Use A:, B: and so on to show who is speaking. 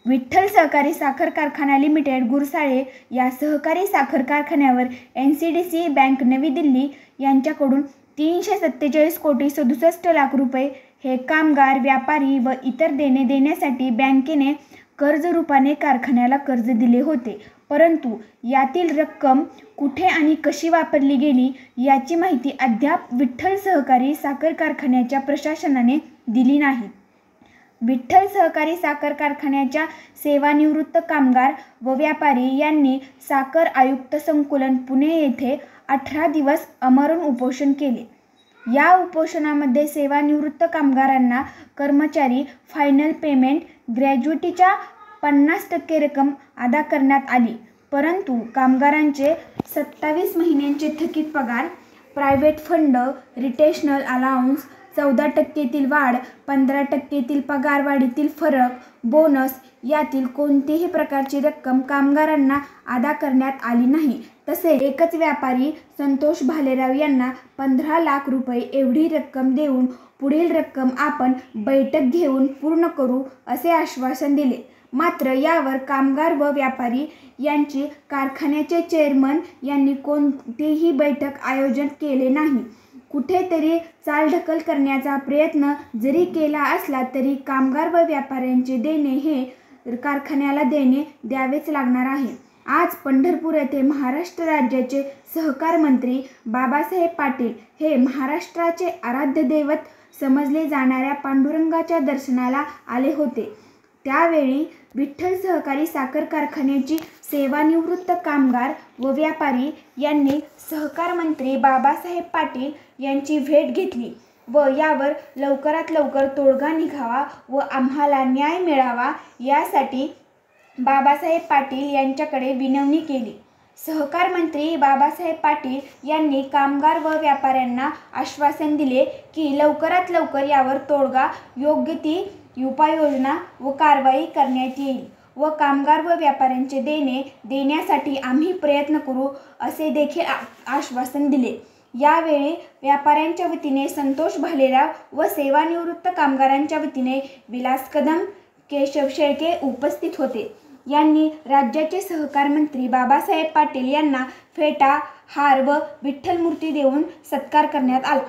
A: विठ्ठल सहकारी साखर कारखाना लिमिटेड गुरसाळे या सहकारी साखर कारखान्यावर NCDC बँक नवी दिल्ली यांच्याकडून 347 कोटी 67 लाख रुपये हे कामगार, व्यापारी व इतर देणे देण्यासाठी बँकेने कर्ज रूपाने कारखान्याला कर्ज दिले होते, परंतु यातील रक्कम कुठे आणि कशी वापरली गेली याची माहिती अद्याप विठ्ठल सहकारी साखर कारखान्याच्या प्रशासनाने दिली नाही. विठ्ठल सहकारी साखर कारखान्याच्या सेवानिवृत्त कामगार व व्यापारी यांनी साखर आयुक्त संकुलन पुणे येथे 18 दिवस आमरण उपोषण केले. या उपोषणामध्ये सेवानिवृत्त कामगारांना कर्मचारी फायनल पेमेंट ग्रॅज्युटीच्या 50% रक्कम अदा करण्यात आली, परंतु कामगारांचे 27 महिन्यांचे थकीत पगार, प्रायव्हेट फंड, रिटेशनल अलाउन्स, 14% वाढ, 15% पगारवाढीतील फरक, बोनस यातील कोणतीही प्रकारची रक्कम कामगारांना अदा करण्यात आली नाही. तसेच एकच व्यापारी संतोष भालेराव यांना 15 लाख रुपये एवढी रक्कम देऊन पुढील रक्कम आपण बैठक घेऊन पूर्ण करू असे आश्वासन दिले. मात्र यावर कामगार व व्यापारी यांची कारखान्याचे चेअरमन यांनी कोणतीही बैठक आयोजित केले नाही. कुठेतरी चालढकल करण्याचा प्रयत्न जरी केला असला तरी कामगार व व्यापाऱ्यांचे देणे हे कारखान्याला देणे द्यावेच लागणार आहे. आज पंढरपूर येथे महाराष्ट्र राज्याचे सहकार मंत्री बाबासाहेब पाटील हे महाराष्ट्राचे आराध्य दैवत समजले जाणाऱ्या पांडुरंगाच्या दर्शनाला आले होते. त्यावेळी विठ्ठल सहकारी साखर कारखान्याची सेवानिवृत्त कामगार व व्यापारी यांनी सहकार मंत्री बाबासाहेब पाटील यांची भेट घेतली व यावर लवकरात लवकर तोडगा निघावा व आम्हाला न्याय मिळावा यासाठी बाबासाहेब पाटील यांच्याकडे विनवणी केली. सहकार मंत्री बाबासाहेब पाटील यांनी कामगार व व्यापाऱ्यांना आश्वासन दिले की लवकरात लवकर यावर तोडगा, योग्य ती उपाययोजना व कारवाई करण्यात येईल व कामगार व व्यापाऱ्यांचे देणे देण्यासाठी आम्ही प्रयत्न करू असे देखील आश्वासन दिले. यावेळी व्यापाऱ्यांच्या वतीने संतोष भालेराव व सेवानिवृत्त कामगारांच्या वतीने विलास कदम, केशव शेळके उपस्थित होते. यांनी राज्याचे सहकार मंत्री बाबासाहेब पाटील यांना फेटा, हार व विठ्ठल मूर्ती देऊन सत्कार करण्यात आला.